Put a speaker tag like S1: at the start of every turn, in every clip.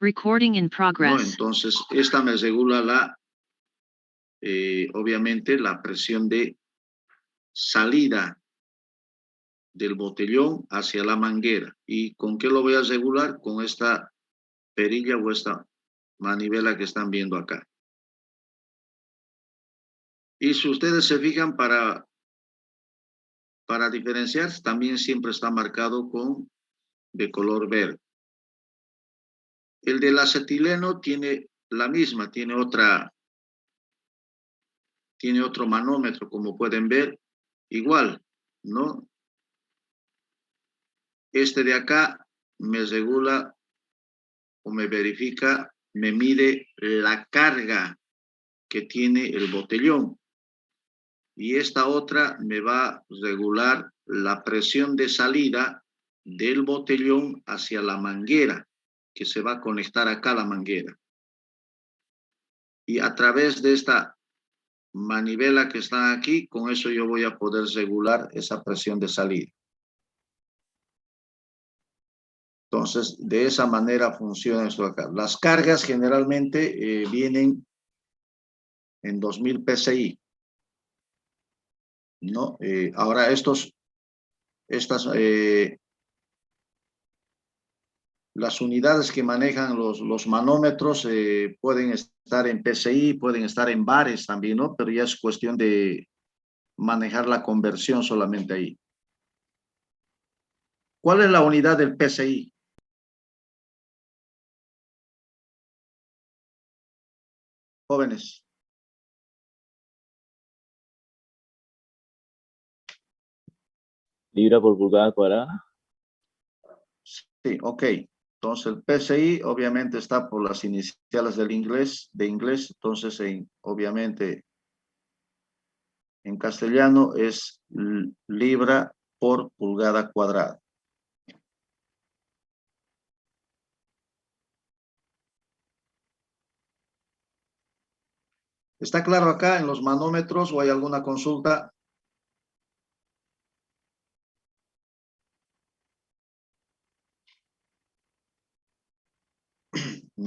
S1: Recording in
S2: ¿no?
S1: progress.
S2: Entonces, esta me regula obviamente, la presión de salida del botellón hacia la manguera. ¿Y con qué lo voy a regular? Con esta perilla o esta manivela que están viendo acá. Y si ustedes se fijan, para diferenciar, también siempre está marcado de color verde. El del acetileno tiene la misma, tiene otro manómetro, como pueden ver, igual, ¿no? Este de acá me regula o me verifica, me mide la carga que tiene el botellón. Y esta otra me va a regular la presión de salida del botellón hacia la manguera, que se va a conectar acá a la manguera. Y a través de esta manivela que está aquí, con eso yo voy a poder regular esa presión de salida. Entonces, de esa manera funciona esto acá. Las cargas generalmente vienen en 2000 PSI, ¿no? Ahora las unidades que manejan los manómetros pueden estar en PSI, pueden estar en bares también, ¿no? Pero ya es cuestión de manejar la conversión solamente ahí. ¿Cuál es la unidad del PSI? Jóvenes.
S3: Libra por pulgada cuadrada.
S2: Sí, ok. Entonces el PSI obviamente está por las iniciales de inglés, entonces obviamente en castellano es libra por pulgada cuadrada. ¿Está claro acá en los manómetros o hay alguna consulta?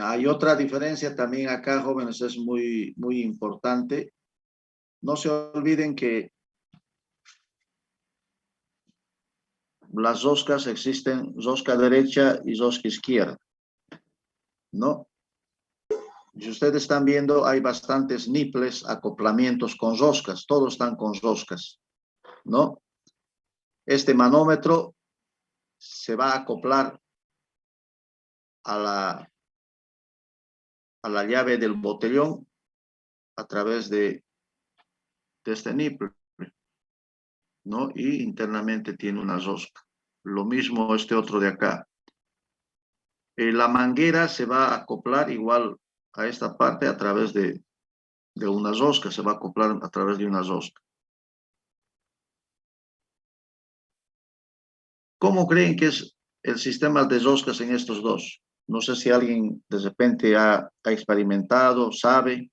S2: Hay otra diferencia también acá, jóvenes, es muy, muy importante. No se olviden que las roscas existen, rosca derecha y rosca izquierda, ¿no? Si ustedes están viendo, hay bastantes nipples, acoplamientos con roscas, todos están con roscas, ¿no? Este manómetro se va a acoplar a la llave del botellón a través de este nipple, ¿no? Y internamente tiene una rosca. Lo mismo este otro de acá. La manguera se va a acoplar igual a esta parte a través de una rosca, se va a acoplar a través de una rosca. ¿Cómo creen que es el sistema de roscas en estos dos? No sé si alguien de repente ha experimentado, sabe.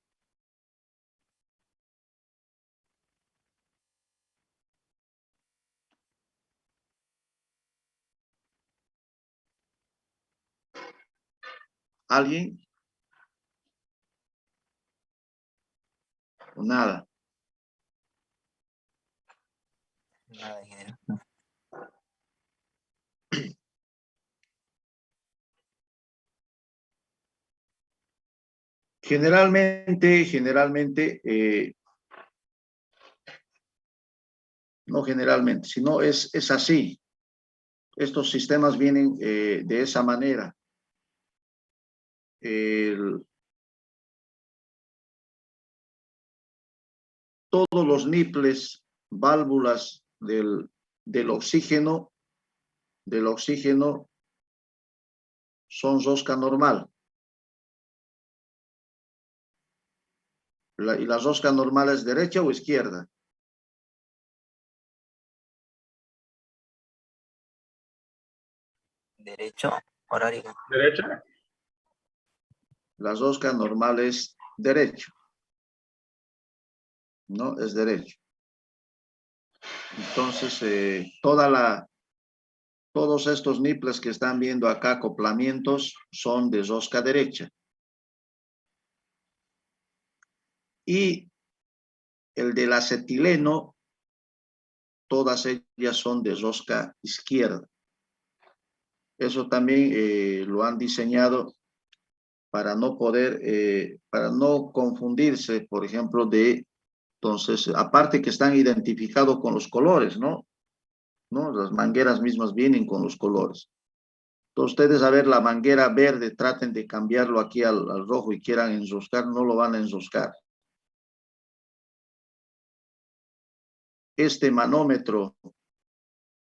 S2: ¿Alguien? Nada.
S4: Nada, ingeniero.
S2: No generalmente, sino es así. Estos sistemas vienen de esa manera. Todos los nipples, válvulas del oxígeno son rosca normal. ¿Y la rosca normal es derecha o izquierda?
S4: Derecho, horario.
S5: Derecha.
S2: La rosca normal es derecho. No, es derecho. Entonces, toda Todos estos nipples que están viendo acá, acoplamientos, son de rosca derecha. Y el del acetileno, todas ellas son de rosca izquierda. Eso también lo han diseñado para no poder, para no confundirse, por ejemplo, entonces, aparte que están identificados con los colores, ¿no? Las mangueras mismas vienen con los colores. Entonces, ustedes a ver la manguera verde, traten de cambiarlo aquí al rojo y quieran enroscar, no lo van a enroscar. Este manómetro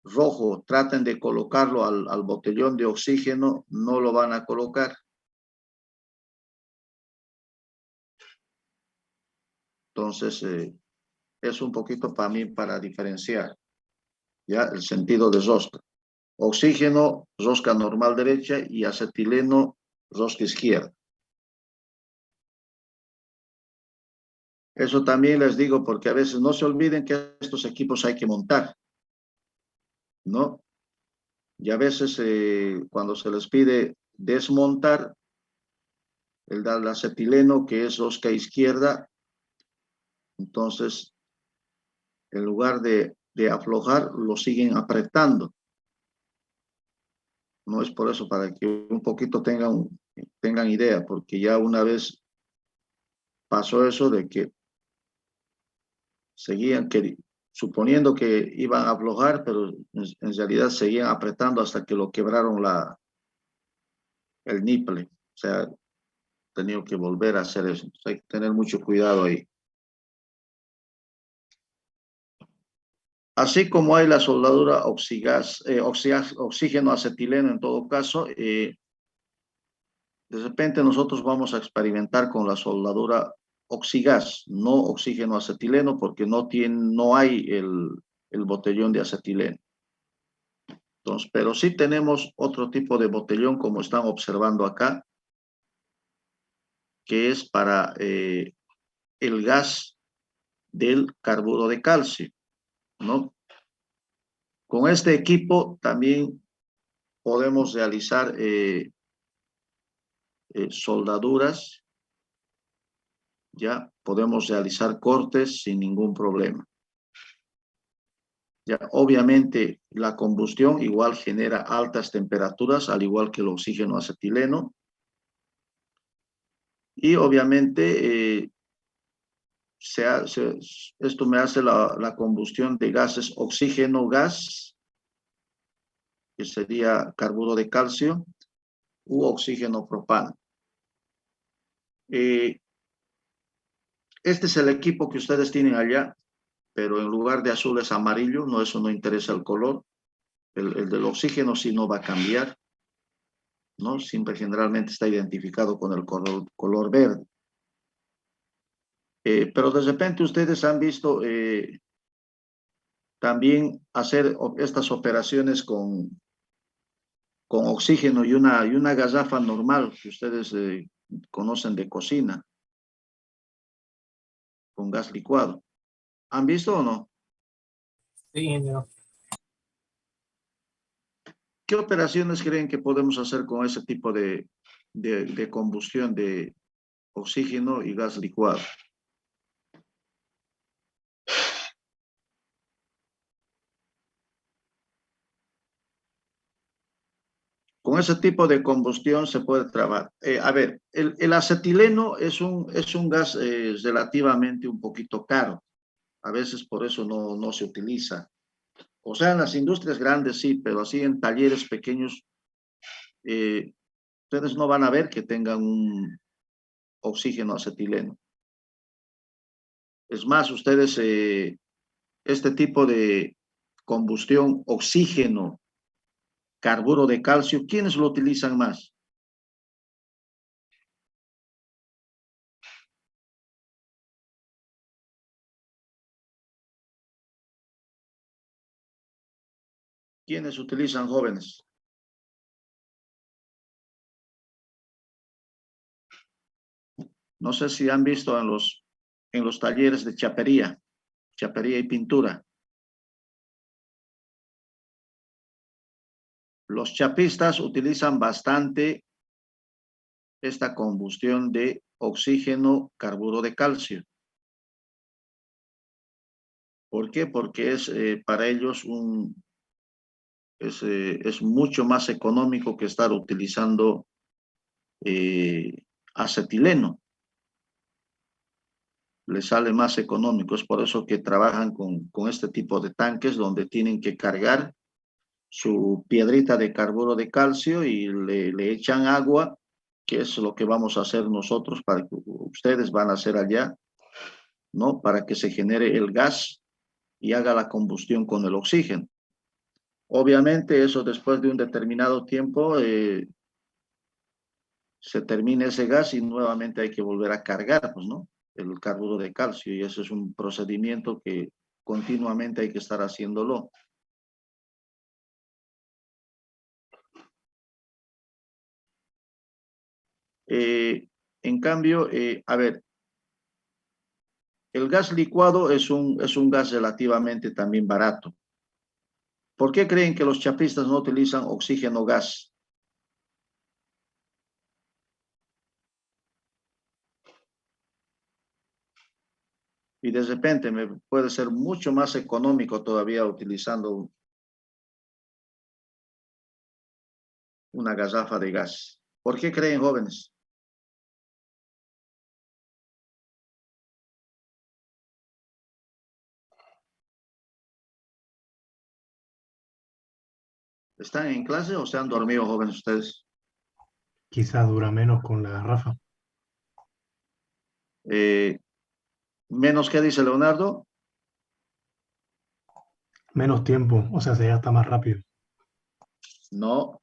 S2: rojo, traten de colocarlo al botellón de oxígeno, no lo van a colocar. Entonces, es un poquito para mí para diferenciar, ¿ya? El sentido de rosca. Oxígeno, rosca normal derecha, y acetileno, rosca izquierda. Eso también les digo porque a veces no se olviden que estos equipos hay que montar, ¿no? Y a veces cuando se les pide desmontar, el acetileno, que es rosca izquierda, entonces en lugar de aflojar, lo siguen apretando. No es por eso, para que un poquito tengan idea, porque ya una vez pasó eso de que seguían suponiendo que iban a aflojar, pero en realidad seguían apretando hasta que lo quebraron el nipple. O sea, tenido que volver a hacer eso. O sea, hay que tener mucho cuidado ahí. Así como hay la soldadura oxígeno acetileno en todo caso, de repente nosotros vamos a experimentar con la soldadura oxigas, no oxígeno acetileno, porque no hay el botellón de acetileno. Entonces, pero sí tenemos otro tipo de botellón, como están observando acá, que es para el gas del carburo de calcio, ¿no? Con este equipo también podemos realizar soldaduras, ya podemos realizar cortes sin ningún problema. Ya, obviamente la combustión igual genera altas temperaturas, al igual que el oxígeno acetileno. Y obviamente esto me hace la combustión de gases oxígeno-gas, que sería carburo de calcio, u oxígeno propano. Este es el equipo que ustedes tienen allá, pero en lugar de azul es amarillo, no, eso no interesa el color. El del oxígeno sí no va a cambiar, ¿no? Siempre generalmente está identificado con el color verde. Pero de repente ustedes han visto también hacer estas operaciones con oxígeno y una garrafa normal que ustedes conocen de cocina, con gas licuado. ¿Han visto o no?
S4: Sí, no.
S2: ¿Qué operaciones creen que podemos hacer con ese tipo de combustión de oxígeno y gas licuado? Con ese tipo de combustión se puede trabajar. A ver, el acetileno es un gas relativamente un poquito caro. A veces por eso no se utiliza. O sea, en las industrias grandes sí, pero así en talleres pequeños, ustedes no van a ver que tengan un oxígeno acetileno. Es más, ustedes, este tipo de combustión, oxígeno, carburo de calcio, ¿quiénes lo utilizan más? ¿Quiénes utilizan, jóvenes? No sé si han visto en los talleres de chapería y pintura. Los chapistas utilizan bastante esta combustión de oxígeno, carburo de calcio. ¿Por qué? Porque es para ellos es mucho más económico que estar utilizando acetileno. Les sale más económico. Es por eso que trabajan con este tipo de tanques donde tienen que cargar su piedrita de carburo de calcio y le echan agua, que es lo que vamos a hacer nosotros para que ustedes van a hacer allá, ¿no? Para que se genere el gas y haga la combustión con el oxígeno. Obviamente eso después de un determinado tiempo se termina ese gas y nuevamente hay que volver a cargar, pues, ¿no? El carburo de calcio y ese es un procedimiento que continuamente hay que estar haciéndolo. En cambio, a ver, el gas licuado es un gas relativamente también barato. ¿Por qué creen que los chapistas no utilizan oxígeno gas? Y de repente me puede ser mucho más económico todavía utilizando una garrafa de gas. ¿Por qué creen, jóvenes? ¿Están en clase o se han dormido, jóvenes, ustedes?
S1: Quizá dura menos con la garrafa.
S2: ¿Menos qué dice Leonardo?
S1: Menos tiempo, o sea, se gasta más rápido.
S2: No.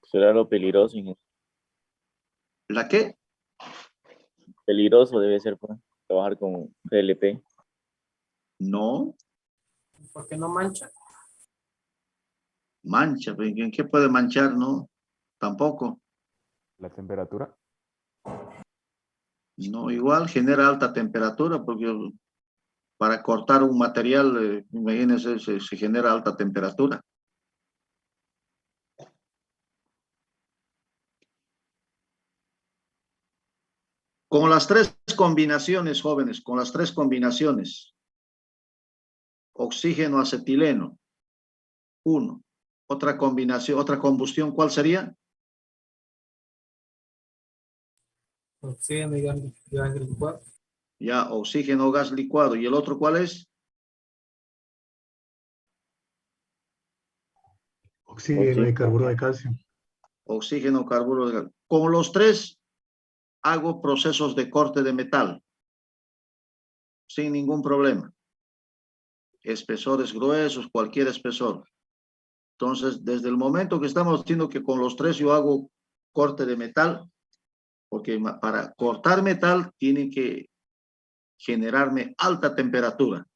S3: Será lo peligroso, Inés.
S2: ¿La qué?
S3: Peligroso debe ser, pues, trabajar con GLP.
S2: No.
S4: ¿Por qué no mancha?
S2: Mancha. ¿En qué puede manchar? No. Tampoco.
S5: La temperatura.
S2: No, igual genera alta temperatura porque para cortar un material, imagínense, se genera alta temperatura. Con las tres combinaciones, jóvenes, con las tres combinaciones, oxígeno, acetileno, uno. Otra combinación, otra combustión, ¿cuál sería?
S4: Oxígeno y gas licuado.
S2: Ya, oxígeno, gas licuado. ¿Y el otro cuál es?
S1: Oxígeno y carburo de calcio.
S2: Oxígeno, carburo de gas. Con los tres hago procesos de corte de metal sin ningún problema. Espesores gruesos, cualquier espesor. Entonces, desde el momento que estamos diciendo que con los tres yo hago corte de metal, porque para cortar metal tiene que generarme alta temperatura.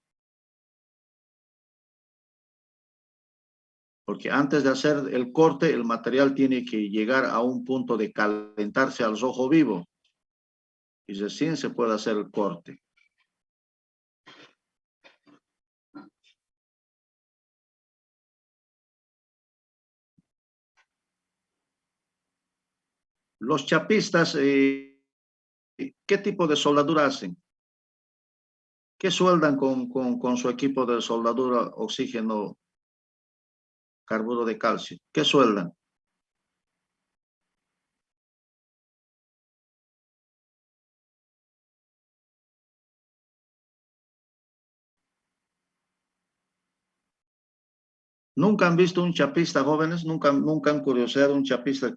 S2: Porque antes de hacer el corte, el material tiene que llegar a un punto de calentarse al rojo vivo. Y recién se puede hacer el corte. Los chapistas, ¿qué tipo de soldadura hacen? ¿Qué sueldan con su equipo de soldadura, oxígeno, carburo de calcio? ¿Qué sueldan? ¿Nunca han visto un chapista, jóvenes? ¿Nunca han curioseado un chapista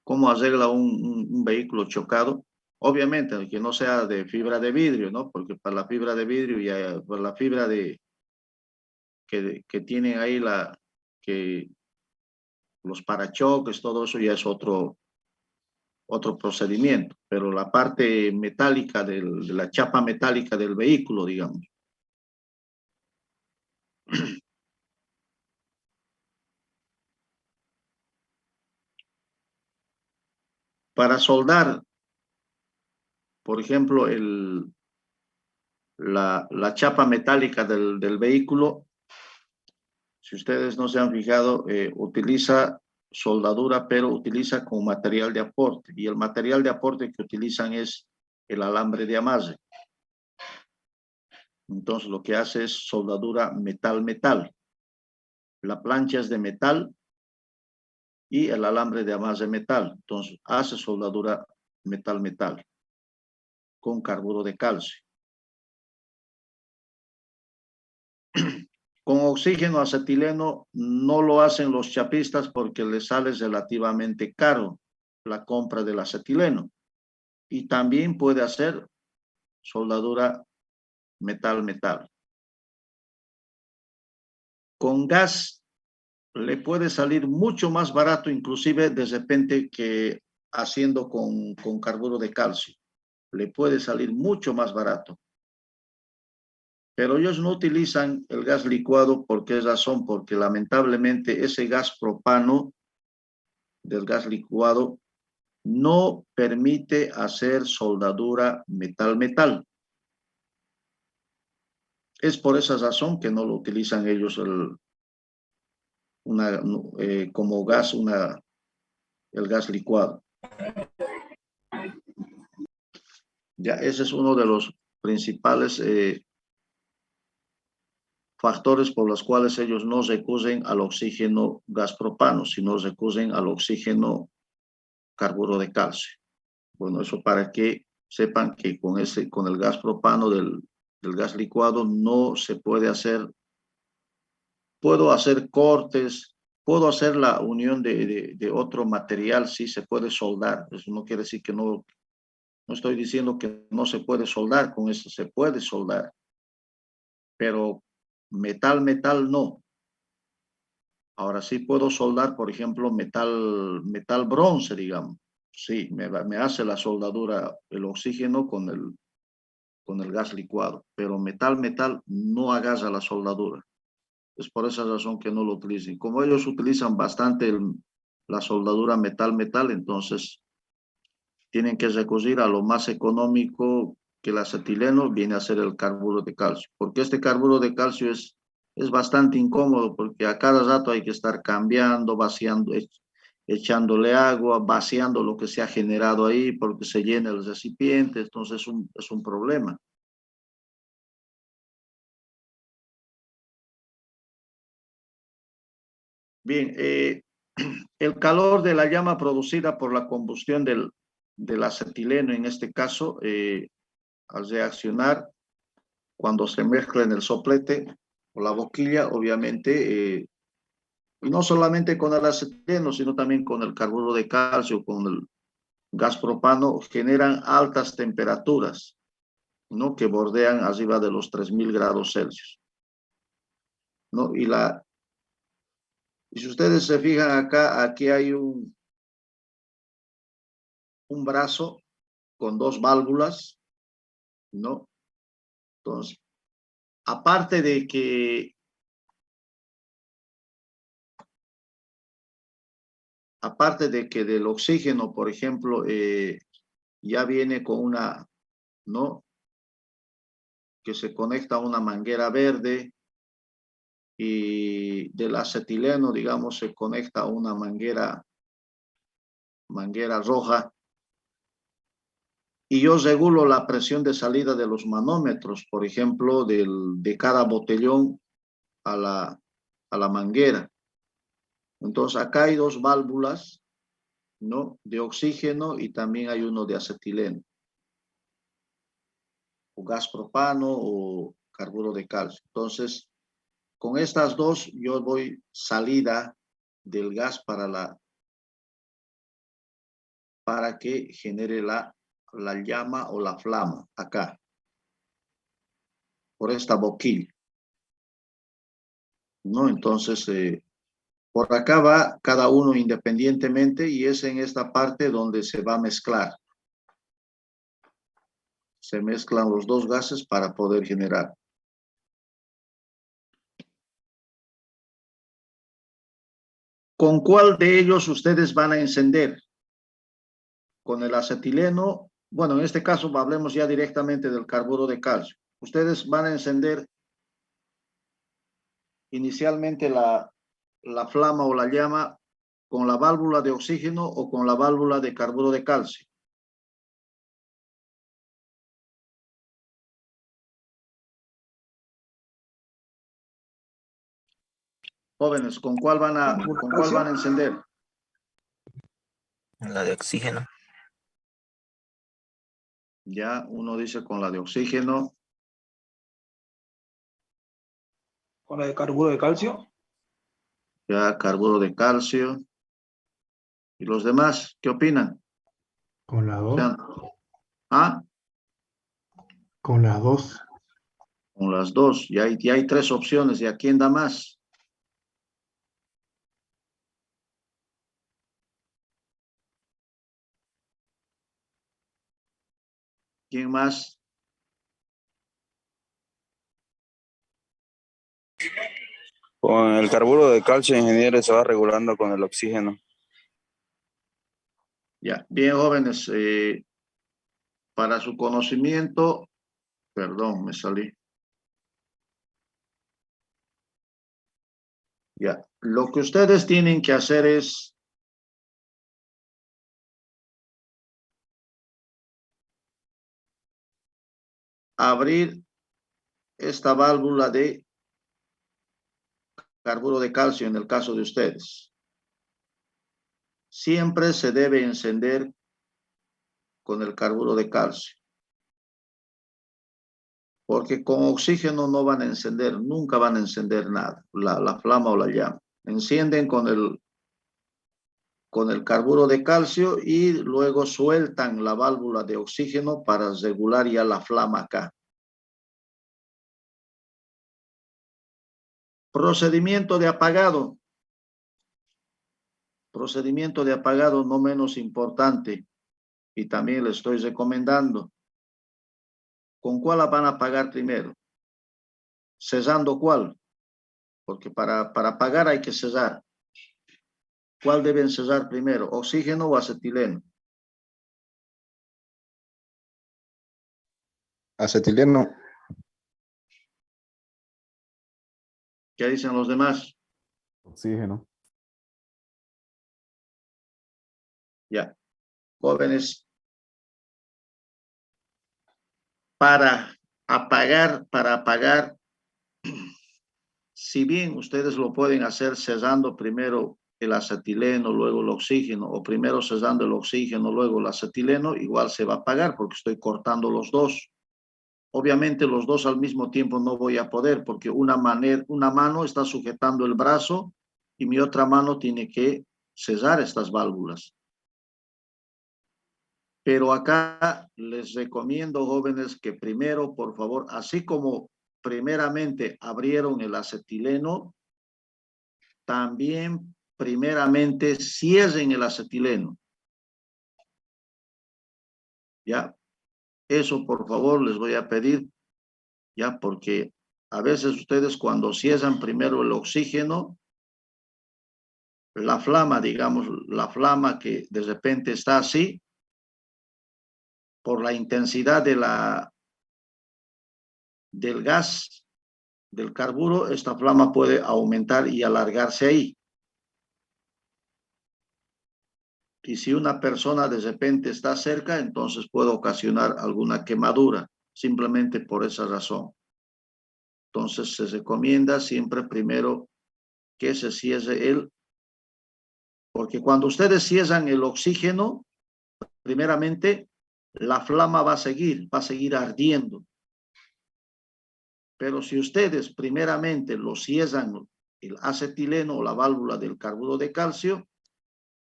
S2: cómo arregla un vehículo chocado? Obviamente, que no sea de fibra de vidrio, ¿no? Porque para la fibra de vidrio y para la fibra que tienen ahí que los parachoques, todo eso ya es otro procedimiento. Pero la parte metálica de la chapa metálica del vehículo, digamos. Para soldar, por ejemplo, la chapa metálica del vehículo, Si ustedes no se han fijado, utiliza soldadura, pero utiliza como material de aporte. Y el material de aporte que utilizan es el alambre de amarre. Entonces lo que hace es soldadura metal-metal. La plancha es de metal y el alambre de amarre metal. Entonces hace soldadura metal-metal con carburo de calcio. Con oxígeno acetileno no lo hacen los chapistas porque les sale relativamente caro la compra del acetileno. Y también puede hacer soldadura metal-metal. Con gas le puede salir mucho más barato, inclusive de repente que haciendo con carburo de calcio. Le puede salir mucho más barato. Pero ellos no utilizan el gas licuado. ¿Por qué razón? Porque lamentablemente ese gas propano del gas licuado no permite hacer soldadura metal-metal. Es por esa razón que no lo utilizan ellos como gas, el gas licuado. Ya, ese es uno de los principales factores por los cuales ellos no recurren al oxígeno gas propano, sino recurren al oxígeno carburo de calcio. Bueno, eso para que sepan que con el gas propano del gas licuado no se puede hacer. Puedo hacer cortes, puedo hacer la unión de otro material, sí se puede soldar. Eso no quiere decir que no estoy diciendo que no se puede soldar, con eso se puede soldar. Pero metal no. Ahora sí puedo soldar, por ejemplo, metal bronce, digamos. Sí, me hace la soldadura el oxígeno con el gas licuado, pero metal no agarra la soldadura. Es por esa razón que no lo utilicen. Como ellos utilizan bastante la soldadura metal, entonces tienen que recurrir a lo más económico que el acetileno, viene a ser el carburo de calcio. Porque este carburo de calcio es bastante incómodo, porque a cada rato hay que estar cambiando, vaciando, echándole agua, vaciando lo que se ha generado ahí, porque se llena el recipiente. Entonces es un problema. Bien, el calor de la llama producida por la combustión del acetileno, en este caso, al reaccionar, cuando se mezcla en el soplete o la boquilla, obviamente, y no solamente con el acetileno, sino también con el carburo de calcio, con el gas propano, generan altas temperaturas, ¿no? Que bordean arriba de los 3000 grados Celsius, ¿no? Y si ustedes se fijan acá, aquí hay un brazo con dos válvulas, ¿no? Entonces, aparte de que del oxígeno, por ejemplo, ya viene con una, ¿no? Que se conecta a una manguera verde, y del acetileno, digamos, se conecta a una manguera roja. Y yo regulo la presión de salida de los manómetros, por ejemplo, de cada botellón a la manguera. Entonces, acá hay dos válvulas, ¿no? De oxígeno, y también hay uno de acetileno, o gas propano o carburo de calcio. Entonces, con estas dos yo doy salida del gas para que genere la llama o la flama acá, por esta boquilla, ¿no? Entonces, por acá va cada uno independientemente, y es en esta parte donde se va a mezclar. Se mezclan los dos gases para poder generar. ¿Con cuál de ellos ustedes van a encender? ¿Con el acetileno? Bueno, en este caso hablemos ya directamente del carburo de calcio. Ustedes van a encender inicialmente la flama o la llama con la válvula de oxígeno o con la válvula de carburo de calcio? Jóvenes, ¿con cuál van a encender?
S6: La de oxígeno.
S2: Ya, uno dice con la de oxígeno.
S4: Con la de carburo de calcio.
S2: Ya, carburo de calcio. ¿Y los demás qué opinan?
S1: Con las
S2: O
S1: dos.
S2: sea, ¿ah?
S1: Con las dos.
S2: Con las dos. Ya hay tres opciones. ¿Y a quién da más? ¿Quién más?
S7: Con el carburo de calcio, ingeniero, se va regulando con el oxígeno.
S2: Ya, bien, jóvenes. Para su conocimiento, perdón, me salí. Ya, lo que ustedes tienen que hacer es abrir esta válvula de carburo de calcio en el caso de ustedes. Siempre se debe encender con el carburo de calcio, porque con oxígeno no van a encender, nunca van a encender nada, la flama o la llama. Encienden con el carburo de calcio y luego sueltan la válvula de oxígeno para regular ya la flama acá. Procedimiento de apagado. Procedimiento de apagado no menos importante, y también le estoy recomendando. ¿Con cuál la van a apagar primero? ¿Cesando cuál? Porque para apagar hay que cesar. ¿Cuál deben cesar primero? ¿Oxígeno o acetileno?
S7: Acetileno.
S2: ¿Qué dicen los demás?
S5: Oxígeno.
S2: Ya. Jóvenes, para apagar, si bien ustedes lo pueden hacer cesando primero el acetileno, luego el oxígeno, o primero cesando el oxígeno, luego el acetileno, igual se va a apagar porque estoy cortando los dos. Obviamente los dos al mismo tiempo no voy a poder porque una mano está sujetando el brazo y mi otra mano tiene que cesar estas válvulas. Pero acá les recomiendo, jóvenes, que primero, por favor, así como primeramente abrieron el acetileno, también primeramente cierren el acetileno. ¿Ya? Eso, por favor, les voy a pedir, ya, porque a veces ustedes cuando cierran primero el oxígeno, la flama, digamos, la flama que de repente está así, por la intensidad del gas, del carburo, esta flama puede aumentar y alargarse ahí. Y si una persona de repente está cerca, entonces puede ocasionar alguna quemadura, simplemente por esa razón. Entonces se recomienda siempre primero que se cierre porque cuando ustedes cierran el oxígeno, primeramente la flama va a seguir ardiendo. Pero si ustedes primeramente lo cierran el acetileno o la válvula del carburo de calcio,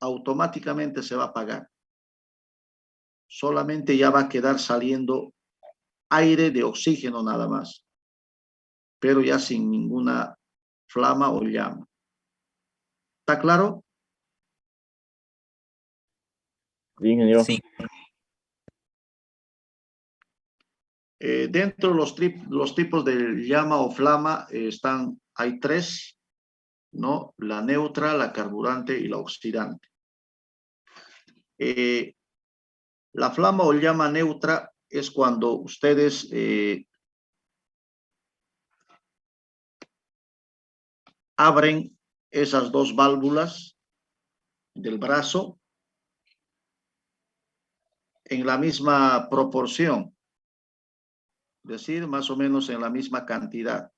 S2: automáticamente se va a apagar. Solamente ya va a quedar saliendo aire de oxígeno nada más, pero ya sin ninguna flama o llama. ¿Está claro?
S3: Sí, ingeniero.
S6: Sí.
S2: Dentro de los tipos de llama o flama hay tres, ¿no? La neutra, la carburante y la oxidante. La flama o llama neutra es cuando ustedes abren esas dos válvulas del brazo en la misma proporción, es decir, más o menos en la misma cantidad.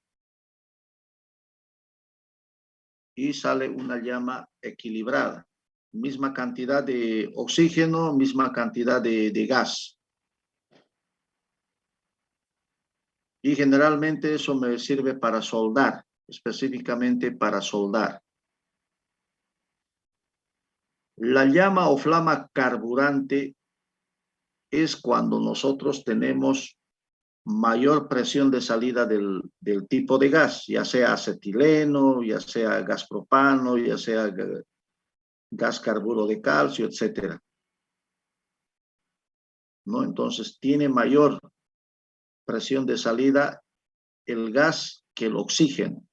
S2: Y sale una llama equilibrada. Misma cantidad de oxígeno, misma cantidad de gas. Y generalmente eso me sirve para soldar, específicamente para soldar. La llama o flama carburante es cuando nosotros tenemos mayor presión de salida del tipo de gas, ya sea acetileno, ya sea gas propano, ya sea gas carburo de calcio, etcétera, ¿no? Entonces tiene mayor presión de salida el gas que el oxígeno.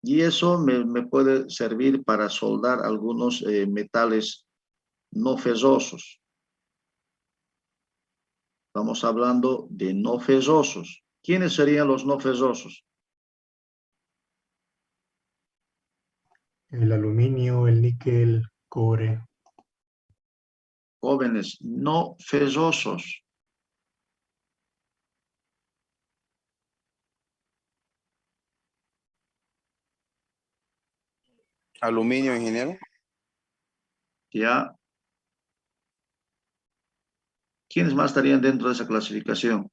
S2: Y eso me puede servir para soldar algunos metales no ferrosos. Estamos hablando de no ferrosos. ¿Quiénes serían los no ferrosos?
S1: El aluminio, el níquel, cobre.
S2: Jóvenes no ferrosos.
S7: Aluminio, ingeniero.
S2: ¿Ya? ¿Quiénes más estarían dentro de esa clasificación?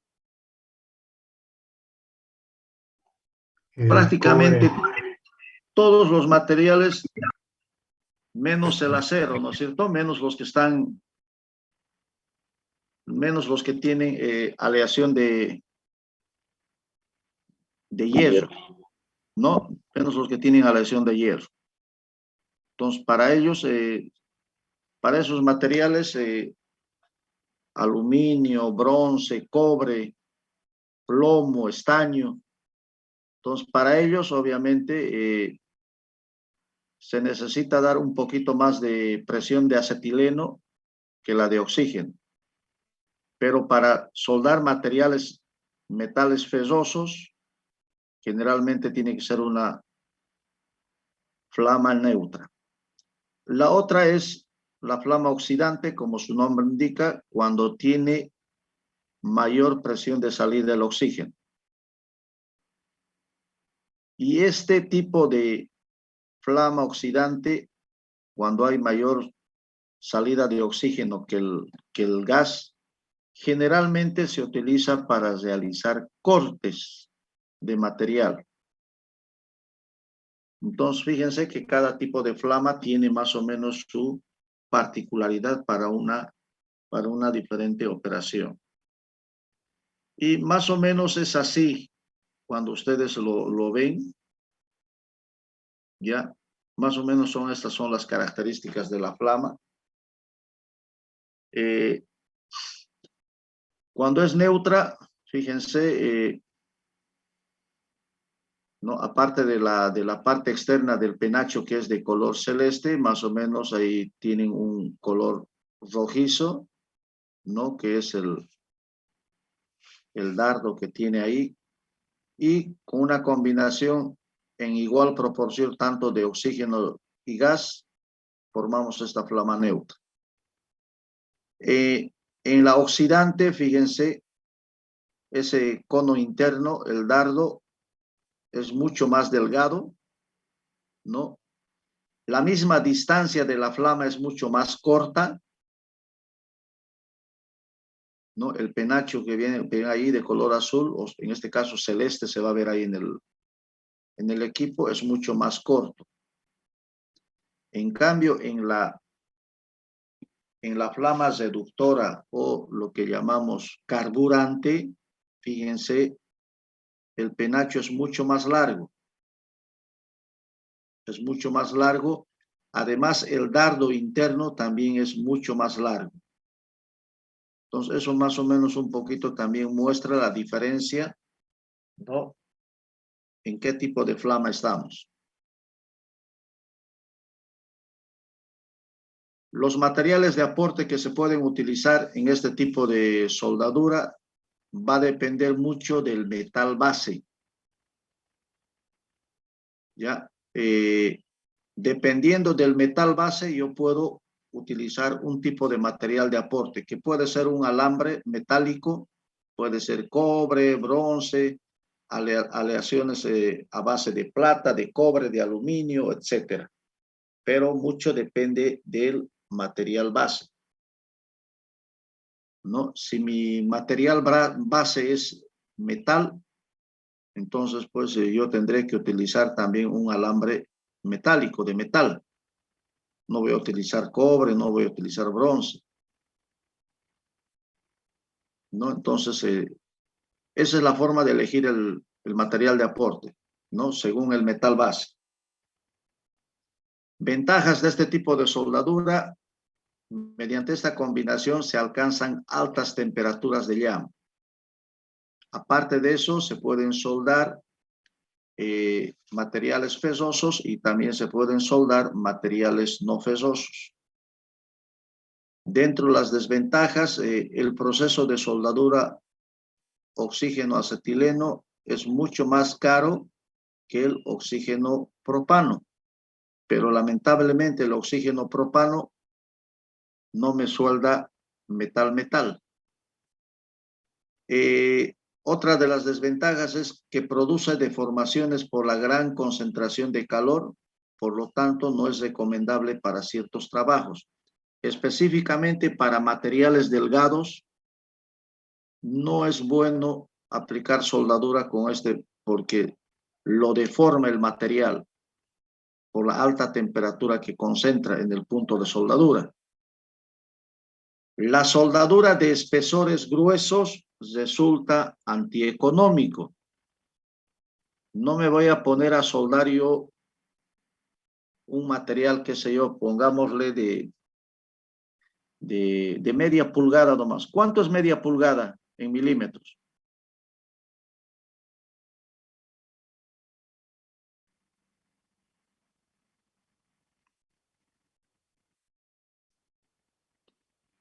S1: El
S2: Prácticamente
S1: cobre.
S2: todos los materiales, menos el acero, ¿no es cierto? Menos los que tienen aleación de hierro, ¿no? Menos los que tienen aleación de hierro. Entonces, para ellos, para esos materiales, aluminio, bronce, cobre, plomo, estaño. Entonces, para ellos, obviamente, se necesita dar un poquito más de presión de acetileno que la de oxígeno. Pero para soldar metales ferrosos, generalmente tiene que ser una flama neutra. La otra es la flama oxidante, como su nombre indica, cuando tiene mayor presión de salida del oxígeno. Y este tipo de flama oxidante, cuando hay mayor salida de oxígeno que el gas, generalmente se utiliza para realizar cortes de material. Entonces, fíjense que cada tipo de flama tiene más o menos su particularidad para una diferente operación. Y más o menos es así cuando ustedes lo ven, ¿ya? Más o menos estas son las características de la flama. Cuando es neutra, fíjense, ¿no? Aparte de la parte externa del penacho que es de color celeste, más o menos ahí tienen un color rojizo, ¿no? Que es el dardo que tiene ahí, y con una combinación en igual proporción tanto de oxígeno y gas, formamos esta flama neutra. En la oxidante, fíjense, ese cono interno, el dardo, es mucho más delgado, ¿no? La misma distancia de la flama es mucho más corta, ¿no? El penacho que viene ahí de color azul, o en este caso celeste, se va a ver ahí en el equipo, es mucho más corto. En cambio, en la flama reductora o lo que llamamos carburante, fíjense, el penacho es mucho más largo. Es mucho más largo. Además, el dardo interno también es mucho más largo. Entonces, eso más o menos un poquito también muestra la diferencia, ¿no? En qué tipo de flama estamos. Los materiales de aporte que se pueden utilizar en este tipo de soldadura va a depender mucho del metal base. Ya, dependiendo del metal base, yo puedo utilizar un tipo de material de aporte, que puede ser un alambre metálico, puede ser cobre, bronce, aleaciones a base de plata, de cobre, de aluminio, etcétera. Pero mucho depende del material base, ¿no? Si mi material base es metal, entonces pues yo tendré que utilizar también un alambre metálico, de metal. No voy a utilizar cobre, no voy a utilizar bronce, ¿no? Entonces, esa es la forma de elegir el material de aporte, ¿no? Según el metal base. Ventajas de este tipo de soldadura: mediante esta combinación se alcanzan altas temperaturas de llama. Aparte de eso, se pueden soldar materiales fesosos y también se pueden soldar materiales no fesosos. Dentro de las desventajas, el proceso de soldadura oxígeno acetileno es mucho más caro que el oxígeno propano, pero lamentablemente el oxígeno propano no me suelda metal. Otra de las desventajas es que produce deformaciones por la gran concentración de calor, por lo tanto no es recomendable para ciertos trabajos. Específicamente para materiales delgados, no es bueno aplicar soldadura con porque lo deforma el material por la alta temperatura que concentra en el punto de soldadura. La soldadura de espesores gruesos resulta antieconómico. No me voy a poner a soldar yo un material, qué sé yo, pongámosle de media pulgada nomás. ¿Cuánto es media pulgada en milímetros?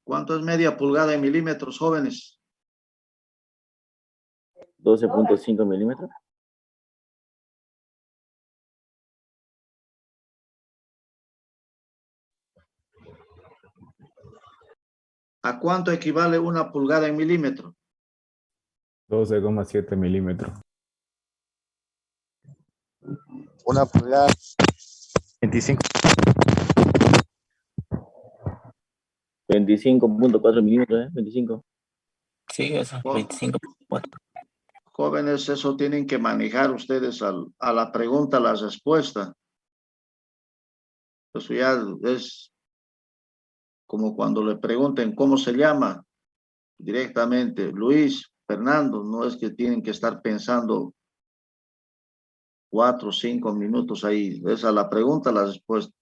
S2: ¿Cuánto es media pulgada en milímetros, jóvenes?
S3: 12.5 milímetros.
S2: ¿A cuánto equivale una pulgada en milímetros?
S5: 12,7 milímetros.
S7: Una pulgada. 25.
S3: 25.4 milímetros, 25.
S6: Sí, eso, 25.
S2: Jóvenes, eso tienen que manejar ustedes a la pregunta, la respuesta. Eso ya es como cuando le pregunten cómo se llama, directamente, Luis, Fernando, no es que tienen que estar pensando 4 o 5 minutos ahí. Es a la pregunta, la respuesta.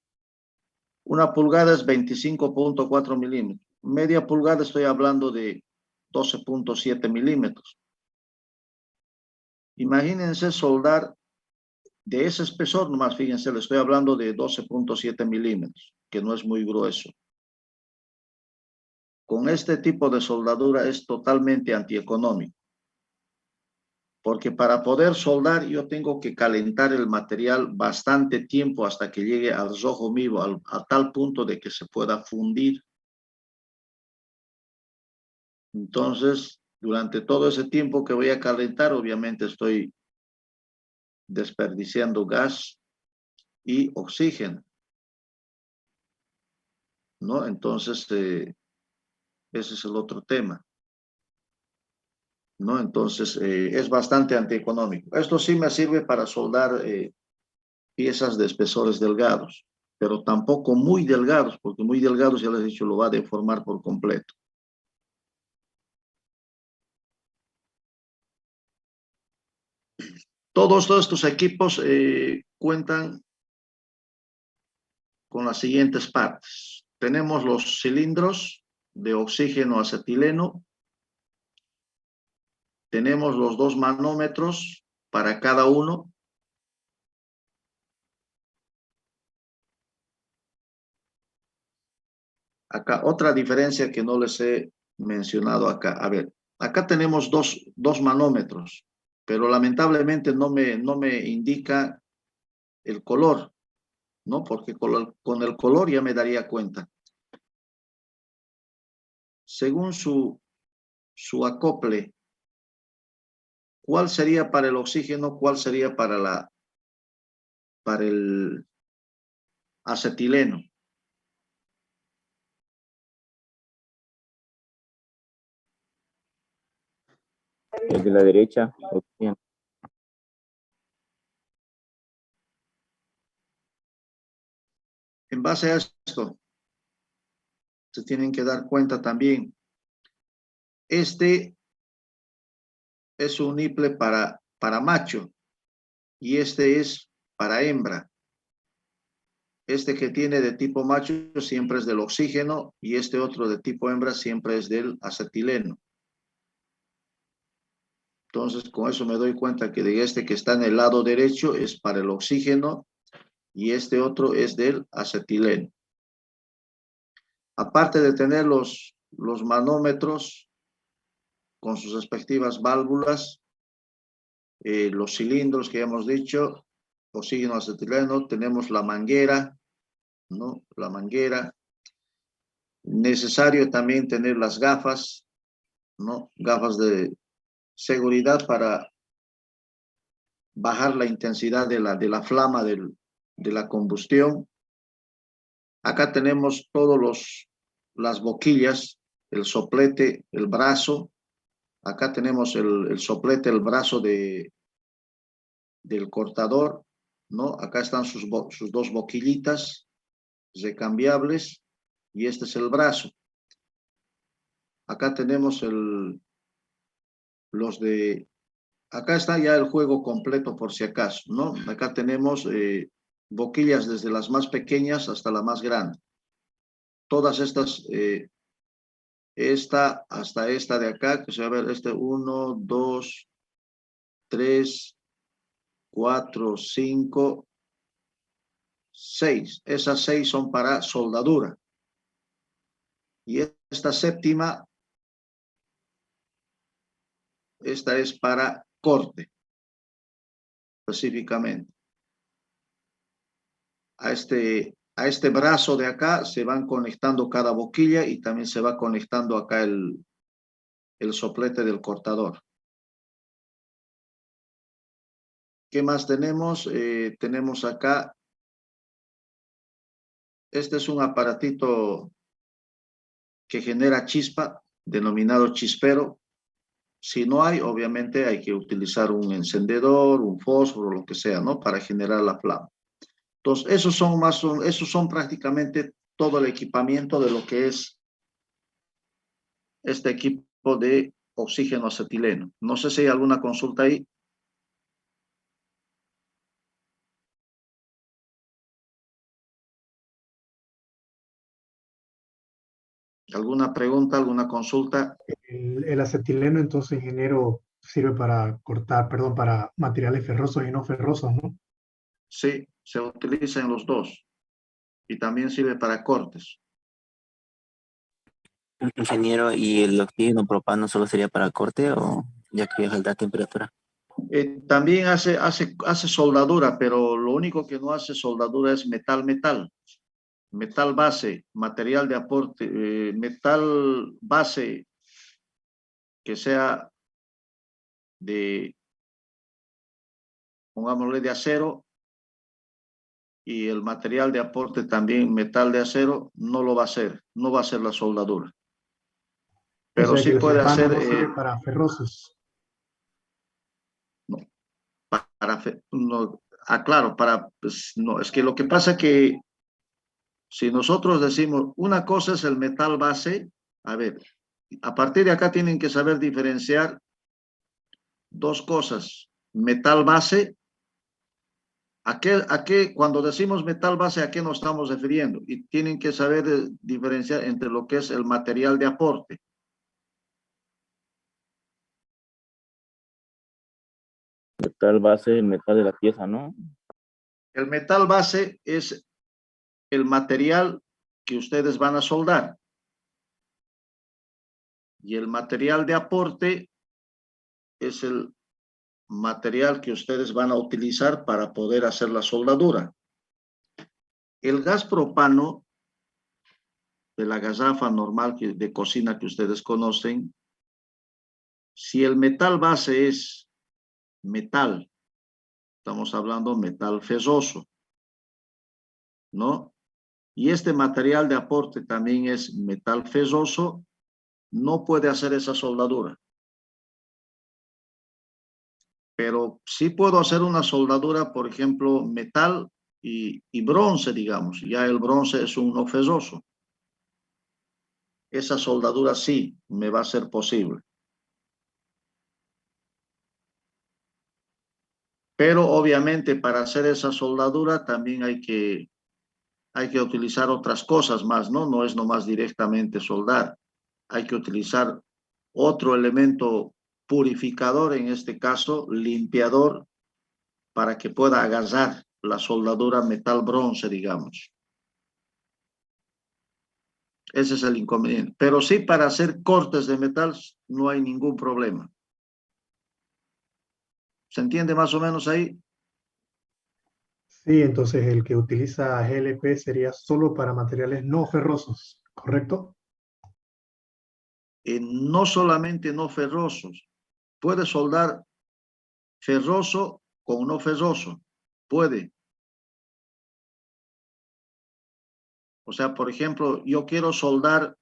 S2: Una pulgada es 25.4 milímetros. Media pulgada estoy hablando de 12.7 milímetros. Imagínense soldar de ese espesor, nomás fíjense, le estoy hablando de 12.7 milímetros, que no es muy grueso. Con este tipo de soldadura es totalmente antieconómico, porque para poder soldar yo tengo que calentar el material bastante tiempo hasta que llegue al rojo vivo, a tal punto de que se pueda fundir. Entonces, durante todo ese tiempo que voy a calentar, obviamente estoy desperdiciando gas y oxígeno, ¿no? Entonces, ese es el otro tema, ¿no? Entonces, es bastante antieconómico. Esto sí me sirve para soldar piezas de espesores delgados, pero tampoco muy delgados, porque muy delgados, ya les he dicho, lo va a deformar por completo. Todos estos equipos cuentan con las siguientes partes. Tenemos los cilindros de oxígeno acetileno. Tenemos los 2 manómetros para cada uno. Acá, otra diferencia que no les he mencionado acá. A ver, acá tenemos dos manómetros, pero lamentablemente no me indica el color, ¿no? Porque con el color ya me daría cuenta. Según su acople, ¿cuál sería para el oxígeno? ¿Cuál sería para el acetileno?
S3: El de la derecha, oxígeno.
S2: En base a esto, se tienen que dar cuenta también. Este es un niple para macho y este es para hembra. Este que tiene de tipo macho siempre es del oxígeno y este otro de tipo hembra siempre es del acetileno. Entonces, con eso me doy cuenta que de este que está en el lado derecho es para el oxígeno y este otro es del acetileno. Aparte de tener los manómetros con sus respectivas válvulas, los cilindros que ya hemos dicho, oxígeno, acetileno, tenemos la manguera, ¿no? La manguera. Necesario también tener las gafas, ¿no? Gafas de seguridad para bajar la intensidad de la flama de la combustión. Acá tenemos todos las boquillas, el soplete, el brazo. Acá tenemos el soplete, el brazo del cortador, ¿no? Acá están sus dos boquillitas recambiables y este es el brazo. Acá tenemos acá está ya el juego completo por si acaso, ¿no? Acá tenemos boquillas desde las más pequeñas hasta la más grande. Todas estas, esta hasta esta de acá, que se va a ver 1, 2, 3, 4, 5, 6. Esas 6 son para soldadura. Y esta séptima, esta es para corte, específicamente. A este brazo de acá se van conectando cada boquilla y también se va conectando acá el soplete del cortador. ¿Qué más tenemos? Tenemos acá, este es un aparatito que genera chispa, denominado chispero. Si no hay, obviamente hay que utilizar un encendedor, un fósforo, lo que sea, ¿no? Para generar la flama. Entonces, esos son prácticamente todo el equipamiento de lo que es este equipo de oxígeno acetileno. No sé si hay alguna consulta ahí. ¿Alguna pregunta, alguna consulta?
S1: El acetileno, entonces, ingeniero, sirve para cortar, perdón, para materiales ferrosos y no ferrosos, ¿no?
S2: Sí, se utiliza en los dos. Y también sirve para cortes.
S6: Ingeniero, ¿y el oxígeno propano solo sería para corte o ya que es alta temperatura?
S2: También hace soldadura, pero lo único que no hace soldadura es metal base, material de aporte, metal base que sea pongámosle de acero, y el material de aporte también metal de acero, no lo va a hacer, no va a hacer la soldadura.
S1: O
S2: Pero
S1: sea,
S2: sí
S1: que el
S2: puede
S1: propano
S2: hacer,
S1: no sirve para ferrosos.
S2: no, claro, pues, no, es que lo que pasa que si nosotros decimos, una cosa es el metal base, a ver, a partir de acá tienen que saber diferenciar dos cosas. Metal base, cuando decimos metal base, ¿a qué nos estamos refiriendo? Y tienen que saber diferenciar entre lo que es el material de aporte.
S3: Metal base, el metal de la pieza, ¿no?
S2: El metal base es el material que ustedes van a soldar. Y el material de aporte es el material que ustedes van a utilizar para poder hacer la soldadura. El gas propano de la garrafa normal de cocina que ustedes conocen, si el metal base es metal, estamos hablando metal ferroso, ¿no? Y este material de aporte también es metal ferroso, no puede hacer esa soldadura. Pero sí puedo hacer una soldadura, por ejemplo, metal y bronce, digamos. Ya el bronce es un no ferroso. Esa soldadura sí me va a ser posible. Pero obviamente para hacer esa soldadura también hay que utilizar otras cosas más, ¿no? No es nomás directamente soldar. Hay que utilizar otro elemento purificador, en este caso limpiador, para que pueda agarrar la soldadura metal bronce, digamos. Ese es el inconveniente. Pero sí, para hacer cortes de metal no hay ningún problema. ¿Se entiende más o menos ahí?
S1: Sí, entonces el que utiliza GLP sería solo para materiales no ferrosos, ¿correcto?
S2: No solamente no ferrosos. Puede soldar ferroso con no ferroso. Puede. O sea, por ejemplo, yo quiero soldar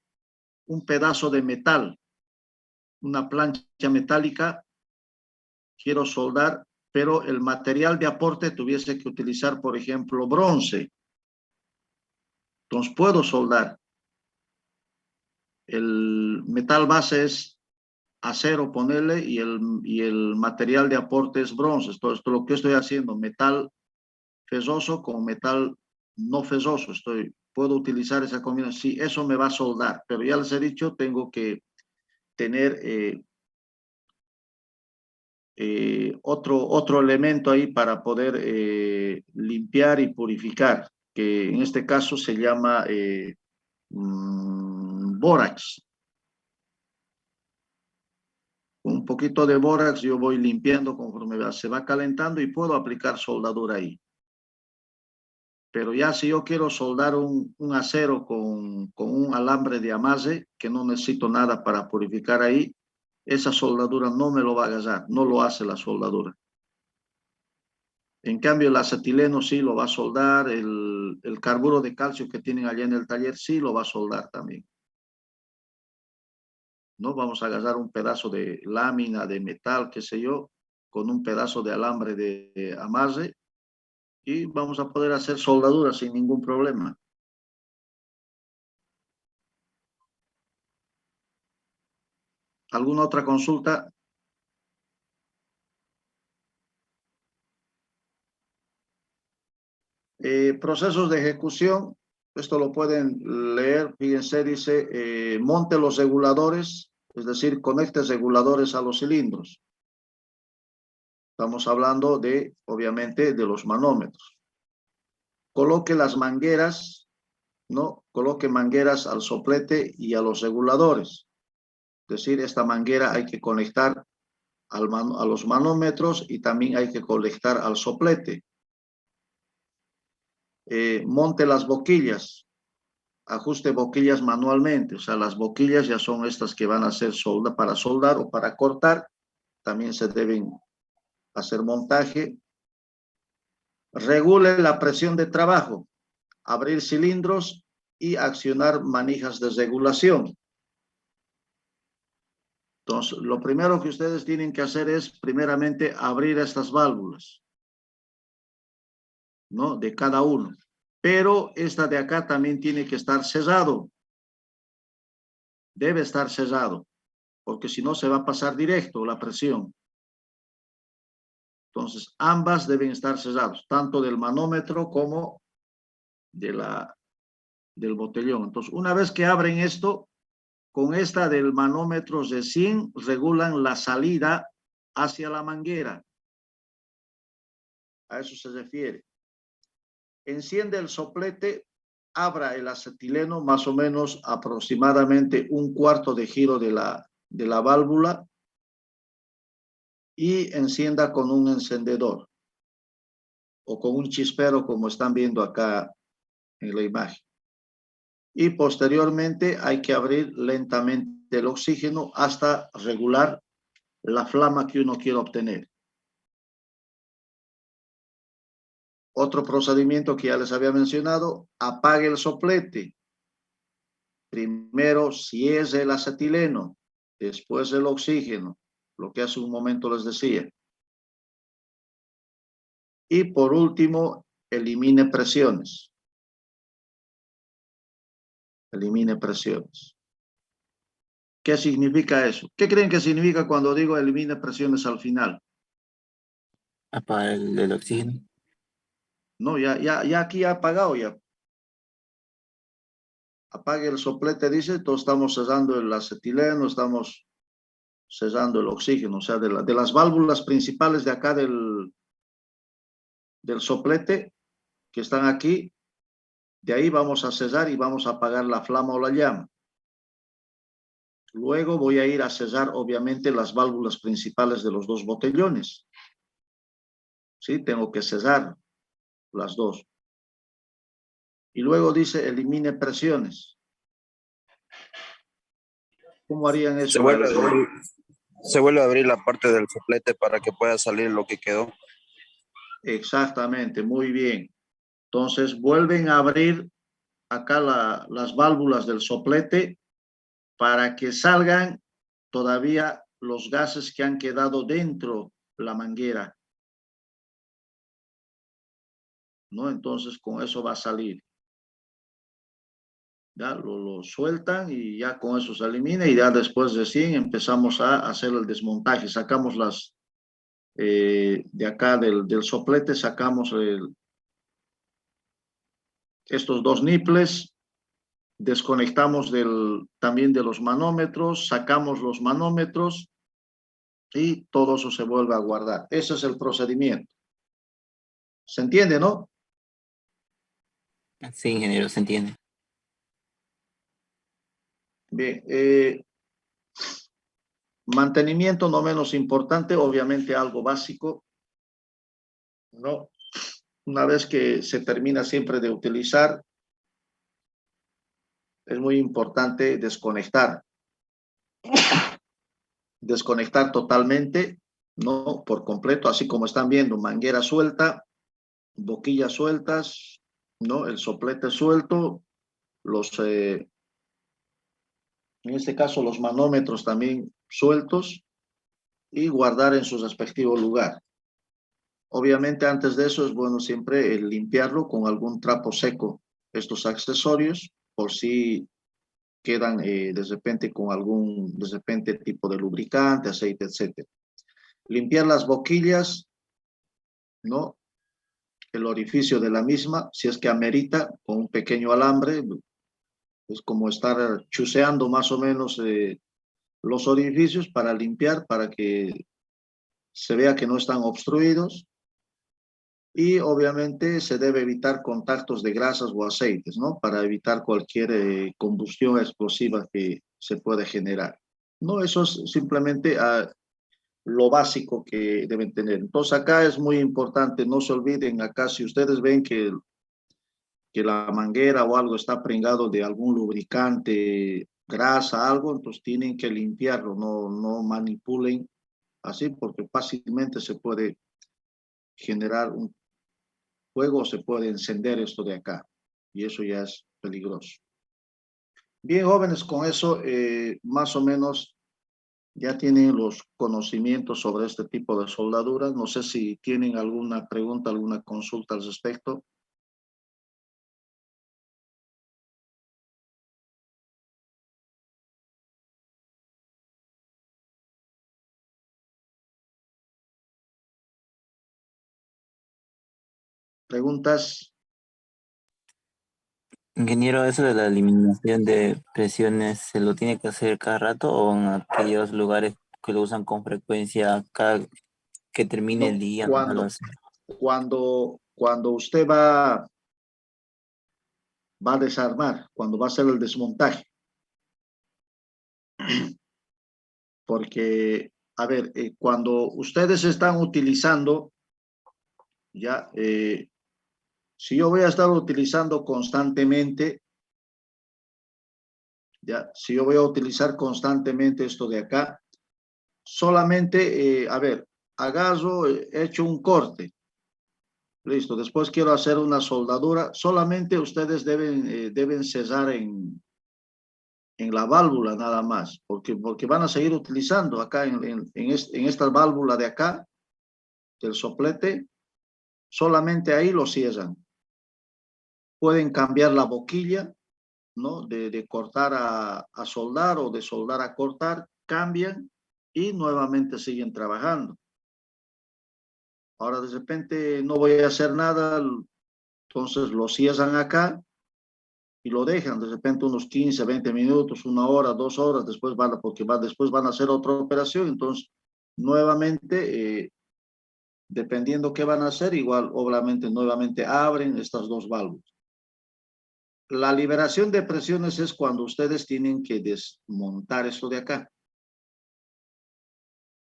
S2: un pedazo de metal, una plancha metálica, quiero soldar, pero el material de aporte tuviese que utilizar, por ejemplo, bronce. Entonces puedo soldar. El metal base es acero, ponerle, y el material de aporte es bronce. Esto lo que estoy haciendo, metal ferroso con metal no ferroso. Puedo utilizar esa combinación. Sí, eso me va a soldar, pero ya les he dicho, tengo que tener otro elemento ahí para poder limpiar y purificar, que en este caso se llama bórax. Con un poquito de bórax yo voy limpiando conforme se va calentando y puedo aplicar soldadura ahí. Pero ya si yo quiero soldar un acero con un alambre de amarre, que no necesito nada para purificar ahí, esa soldadura no me lo va a agarrar, no lo hace la soldadura. En cambio, el acetileno sí lo va a soldar, el carburo de calcio que tienen allá en el taller sí lo va a soldar también. ¿No? Vamos a agarrar un pedazo de lámina de metal, qué sé yo, con un pedazo de alambre de amarre y vamos a poder hacer soldadura sin ningún problema. ¿Alguna otra consulta? Procesos de ejecución, esto lo pueden leer, fíjense, dice, monte los reguladores, es decir, conecte reguladores a los cilindros. Estamos hablando de, obviamente, de los manómetros. Coloque las mangueras, ¿no? Coloque mangueras al soplete y a los reguladores. Es decir, esta manguera hay que conectar a los manómetros y también hay que conectar al soplete. Monte las boquillas, ajuste boquillas manualmente, o sea, las boquillas ya son estas que van a ser para soldar o para cortar, también se deben hacer montaje. Regule la presión de trabajo, abrir cilindros y accionar manijas de regulación. Entonces, lo primero que ustedes tienen que hacer es, primeramente, abrir estas válvulas, ¿no? De cada uno. Pero esta de acá también tiene que estar cerrado. Debe estar cerrado, porque si no se va a pasar directo la presión. Entonces, ambas deben estar cerradas, tanto del manómetro como del botellón. Entonces, una vez que abren esto, con esta del manómetro recién regulan la salida hacia la manguera. A eso se refiere. Enciende el soplete, abra el acetileno más o menos aproximadamente un cuarto de giro de la válvula y encienda con un encendedor o con un chispero, como están viendo acá en la imagen. Y posteriormente hay que abrir lentamente el oxígeno hasta regular la flama que uno quiere obtener. Otro procedimiento que ya les había mencionado, apague el soplete. Primero, si es el acetileno, después el oxígeno, lo que hace un momento les decía. Y por último, elimine presiones. Elimine presiones. ¿Qué significa eso? ¿Qué creen que significa cuando digo elimine presiones al final?
S6: Apagar el oxígeno.
S2: No, ya aquí ha apagado ya. Apague el soplete, dice, todos estamos cesando el acetileno, estamos cesando el oxígeno, o sea, de las válvulas principales de acá del soplete que están aquí, de ahí vamos a cesar y vamos a apagar la flama o la llama. Luego voy a ir a cesar, obviamente, las válvulas principales de los dos botellones. ¿Sí? Tengo que cesar las dos. Y luego dice, elimine presiones. ¿Cómo harían eso?
S7: Se vuelve a abrir la parte del soplete para que pueda salir lo que quedó.
S2: Exactamente, muy bien. Entonces, vuelven a abrir acá las válvulas del soplete para que salgan todavía los gases que han quedado dentro de la manguera, ¿no? Entonces, con eso va a salir. Ya lo sueltan y ya con eso se elimina y ya después de 100 empezamos a hacer el desmontaje. Sacamos de acá del soplete, sacamos estos dos niples, desconectamos también de los manómetros, sacamos los manómetros y todo eso se vuelve a guardar. Ese es el procedimiento. ¿Se entiende, no?
S6: Sí, ingeniero, se entiende.
S2: Bien. Mantenimiento no menos importante, obviamente algo básico, ¿no? Una vez que se termina siempre de utilizar, es muy importante desconectar. Desconectar totalmente, no por completo, así como están viendo, manguera suelta, boquillas sueltas, ¿no? El soplete suelto, en este caso los manómetros también sueltos y guardar en su respectivo lugar. Obviamente antes de eso es bueno siempre limpiarlo con algún trapo seco, estos accesorios, por si quedan de repente con algún de repente tipo de lubricante, aceite, etc. Limpiar las boquillas, ¿no? El orificio de la misma, si es que amerita, con un pequeño alambre, es como estar chuceando más o menos los orificios para limpiar, para que se vea que no están obstruidos. Y obviamente se debe evitar contactos de grasas o aceites, ¿no? Para evitar cualquier combustión explosiva que se puede generar. No, eso es simplemente lo básico que deben tener. Entonces acá es muy importante, no se olviden acá, si ustedes ven que la manguera o algo está pringado de algún lubricante, grasa, algo, entonces tienen que limpiarlo, no manipulen así porque fácilmente se puede generar un fuego, se puede encender esto de acá y eso ya es peligroso. Bien, jóvenes, con eso más o menos ya tienen los conocimientos sobre este tipo de soldaduras. No sé si tienen alguna pregunta, alguna consulta al respecto. ¿Preguntas?
S6: Ingeniero, eso de la eliminación de presiones, ¿se lo tiene que hacer cada rato o en aquellos lugares que lo usan con frecuencia cada que termine el
S2: No,
S6: día? No lo hace?
S2: cuando usted va a desarmar, cuando va a hacer el desmontaje, porque a ver, cuando ustedes están utilizando, ya, si yo voy a estar utilizando constantemente, ya, si yo voy a utilizar constantemente esto de acá, solamente, a ver, agarro, he hecho un corte, listo, después quiero hacer una soldadura, solamente ustedes deben cesar en la válvula nada más, porque van a seguir utilizando acá en esta válvula de acá, del soplete, solamente ahí lo cierran. Pueden cambiar la boquilla, ¿no? De cortar a soldar o de soldar a cortar, cambian y nuevamente siguen trabajando. Ahora de repente no voy a hacer nada, entonces lo cierran acá y lo dejan de repente unos 15, 20 minutos, 1 hora, 2 horas, después después van a hacer otra operación, entonces nuevamente, dependiendo qué van a hacer, igual obviamente nuevamente abren estas dos válvulas. La liberación de presiones es cuando ustedes tienen que desmontar esto de acá.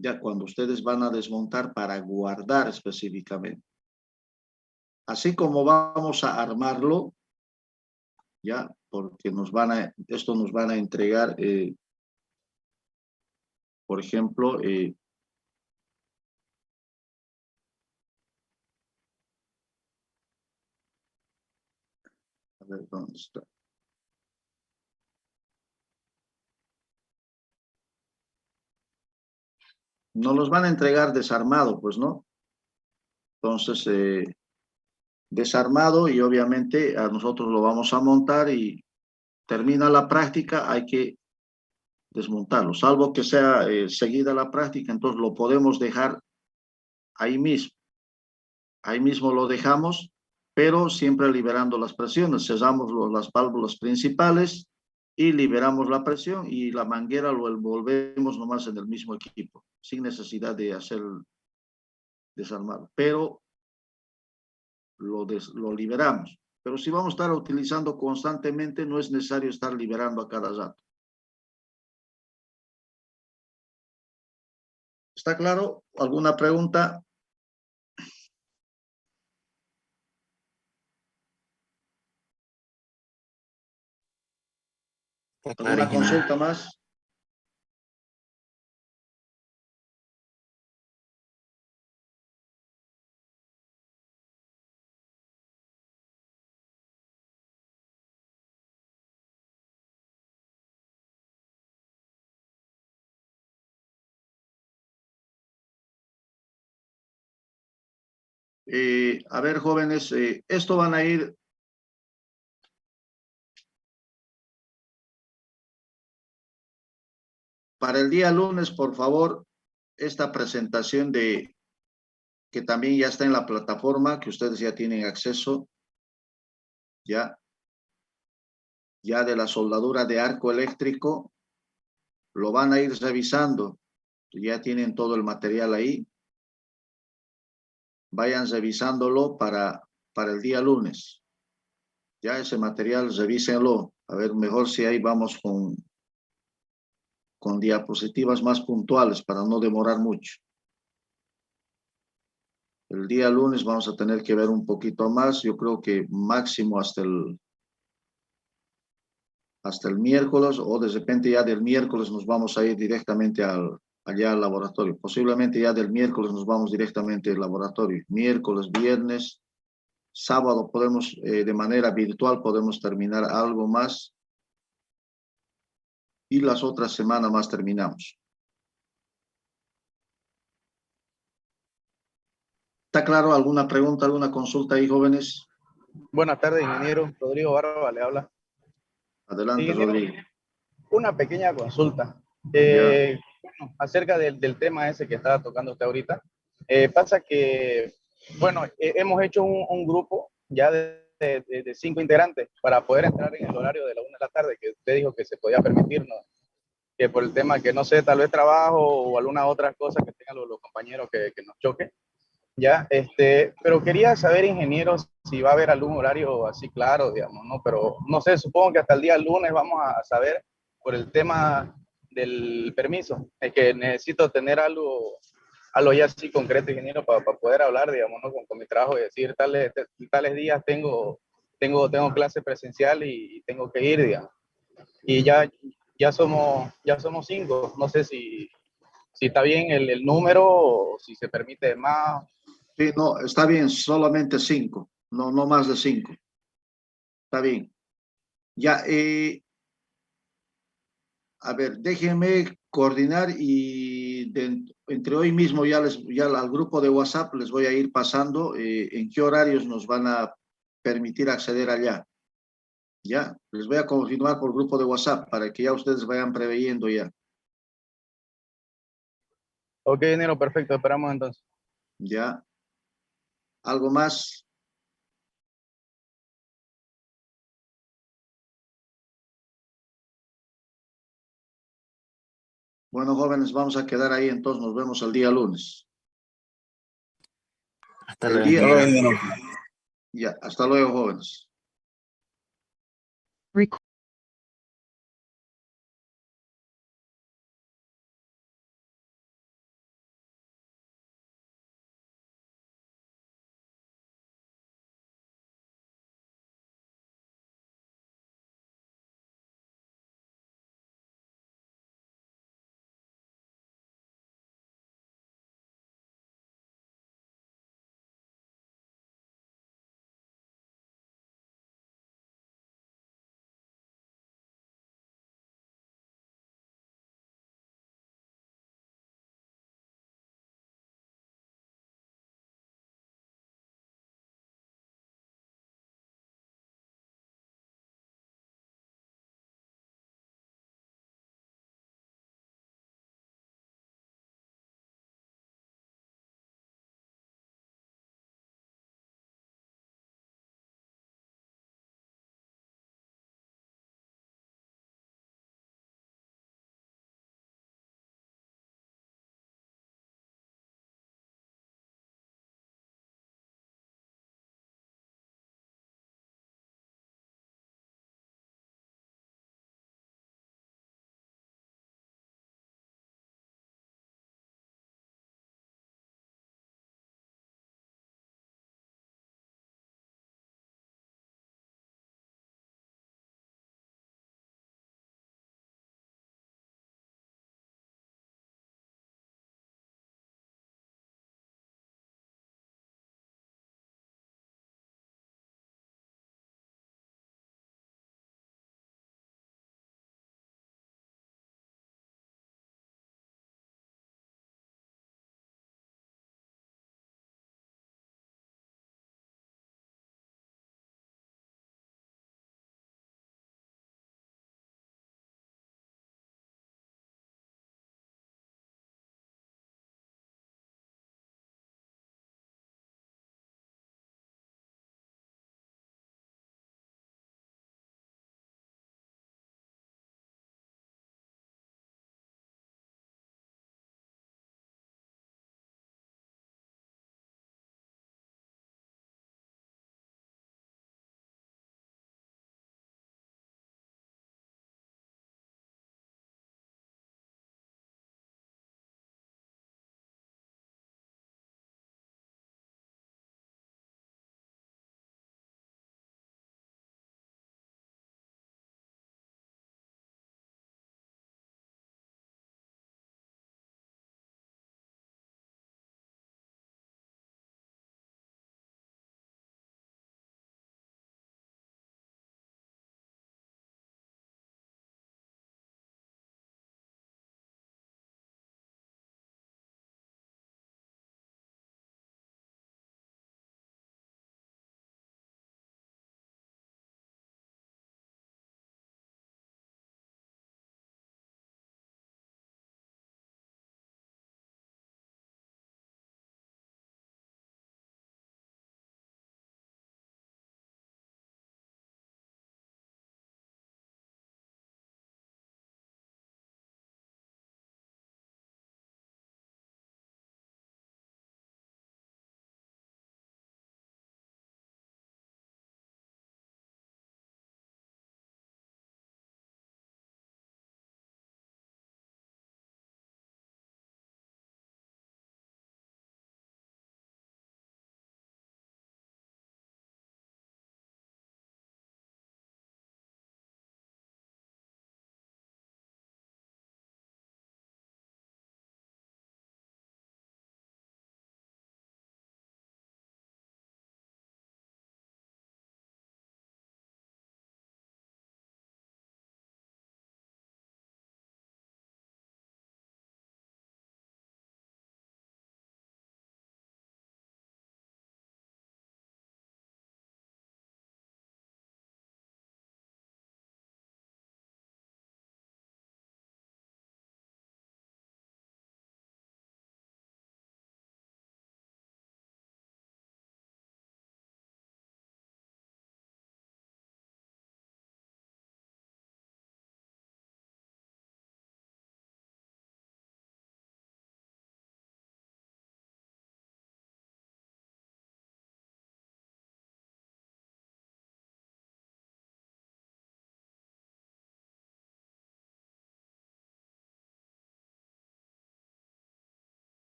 S2: Ya cuando ustedes van a desmontar para guardar específicamente. Así como vamos a armarlo, ya, porque esto nos van a entregar, por ejemplo, a ver, ¿dónde está? Nos los van a entregar desarmado, pues, ¿no? Entonces, desarmado y obviamente a nosotros lo vamos a montar y termina la práctica, hay que desmontarlo, salvo que sea seguida la práctica, entonces lo podemos dejar ahí mismo lo dejamos, pero siempre liberando las presiones, cesamos las válvulas principales y liberamos la presión y la manguera lo envolvemos nomás en el mismo equipo, sin necesidad de hacer desarmado, pero lo liberamos. Pero si vamos a estar utilizando constantemente, no es necesario estar liberando a cada rato. ¿Está claro? ¿Alguna pregunta?
S6: Está claro,
S2: ¿Alguna
S6: ingeniero.
S2: consulta más? A ver, jóvenes, esto van a ir para el día lunes, por favor, esta presentación que también ya está en la plataforma, que ustedes ya tienen acceso, ya de la soldadura de arco eléctrico, lo van a ir revisando, ya tienen todo el material ahí, vayan revisándolo para el día lunes, ya ese material revísenlo, a ver, mejor si ahí vamos con diapositivas más puntuales para no demorar mucho. El día lunes vamos a tener que ver un poquito más, yo creo que máximo hasta el miércoles, o de repente ya del miércoles nos vamos a ir directamente allá al laboratorio. Posiblemente ya del miércoles nos vamos directamente al laboratorio. Miércoles, viernes, sábado podemos, de manera virtual, podemos terminar algo más. Y las otras semanas más terminamos. ¿Está claro? ¿Alguna pregunta, alguna consulta ahí, jóvenes?
S8: Buenas tardes, ingeniero. Rodrigo Barba le habla.
S2: Adelante,
S8: Ingeniero,
S2: Rodrigo.
S8: una pequeña consulta. Bueno, acerca del tema ese que estaba tocando usted ahorita. Pasa que, bueno, hemos hecho un grupo ya de 5 integrantes para poder entrar en el horario de la 1 de la tarde, que usted dijo que se podía permitirnos, que por el tema que no sé, tal vez trabajo o alguna otra cosa que tengan los compañeros que nos choque. Ya, pero quería saber, ingeniero, si va a haber algún horario así claro, digamos, ¿no? Pero no sé, supongo que hasta el día lunes vamos a saber por el tema del permiso. Es que necesito tener algo ya así concreto, ingeniero, para poder hablar, digamos, ¿no? con mi trabajo y decir, tales días tengo clase presencial y tengo que ir, digamos. Y ya somos 5. No sé si está bien el número o si se permite más.
S2: Sí, no, está bien, solamente 5, no más de 5. Está bien. Ya, a ver, déjenme coordinar y entre hoy mismo ya al grupo de WhatsApp les voy a ir pasando en qué horarios nos van a permitir acceder allá. Ya, les voy a confirmar por grupo de WhatsApp para que ya ustedes vayan preveyendo ya.
S8: Ok, ingeniero, perfecto, esperamos entonces.
S2: Ya. ¿Algo más? Bueno, jóvenes, vamos a quedar ahí, entonces nos vemos el día lunes.
S6: Hasta
S2: El
S6: luego.
S2: día,
S7: Hasta luego, ingeniero.
S2: ya, hasta luego, jóvenes.